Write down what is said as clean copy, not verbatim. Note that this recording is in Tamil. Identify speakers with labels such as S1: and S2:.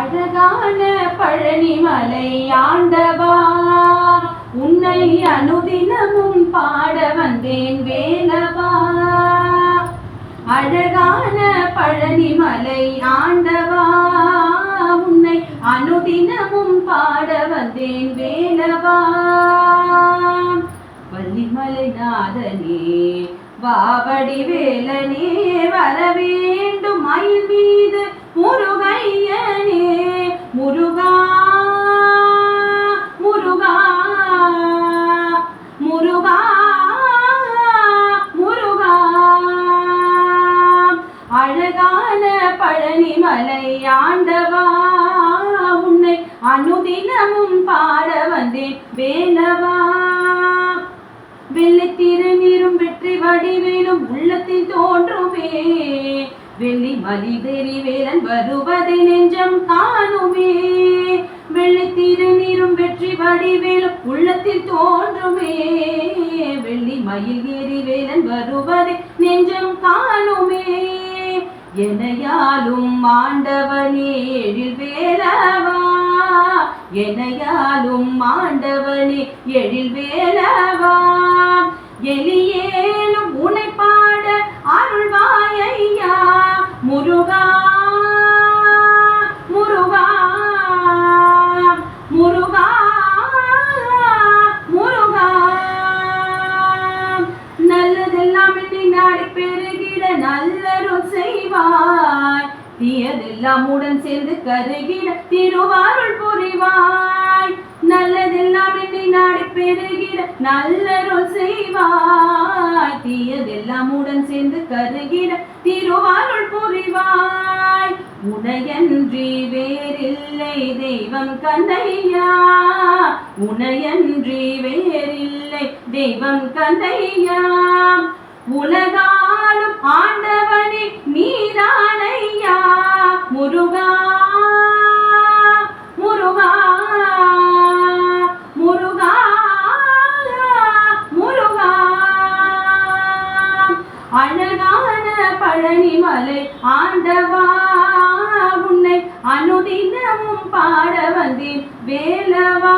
S1: அழகான பழனிமலை ஆண்டவா, உன்னை அனுதினமும் பாட வந்தேன் வேலவா. அழகான பழனிமலை ஆண்டவா, உன்னை அனுதினமும் பாட வந்தேன் வேலவா. வள்ளிமலை நாதனே வாவடி வேலனே, வர வேண்டும் மயில் மீது முருகையனே. முருகா முருகா முருகா முருகா. அழகான பழனிமலை ஆண்டவா, உன்னை அனுதினமும் பாட வந்தேன் வேலவா. வெள்ளை திருநீரும் வெற்றி வடிவேலும் உள்ளத்தில் தோன்றுமே, வெள்ளி மலிதேறி வேலன் வருவதை நெஞ்சம் காணுமே. வெள்ளை திருநீரும் வெற்றி வடிவேலும் உள்ளத்தில் தோன்றுமே, வெள்ளி மயில் ஏறி வேலன் வருவதை நெஞ்சம் காணுமே. எனையாலும் ஆண்டவனே எழில் வேலவா, எனையாலும் ஆண்டவனே எழில் வேலவா. எலியேலும் உனை பாட அருள்வாயையா. முருகா முருகா முருகா முருகா. நல்லதெல்லாம் என்னை நாடி பெருகிட நல்லருள் செய்வாய், தீயதெல்லாம் உடன் சேர்ந்து கருகிட திருவாருள் புரிவாய். நல்லதெல்லாம் என்னை நாடி பெருகிட நல்லருள் செய்வாய், தீயதெல்லாம் உடன் சேர்ந்து கருகிட திருவாருள் புரிவாய். உனையன்றி வேறில்லை தெய்வம் கந்தையா, உனையன்றி வேறில்லை தெய்வம் கந்தையா. உலகாலும் ஆண்டவனே நீதானையா. முருகா முருகா முருகா முருகா. அழகான பழனிமலை ஆண்டவா, உன்னை அனுதினமும் பாட வந்தேன் வேலவா.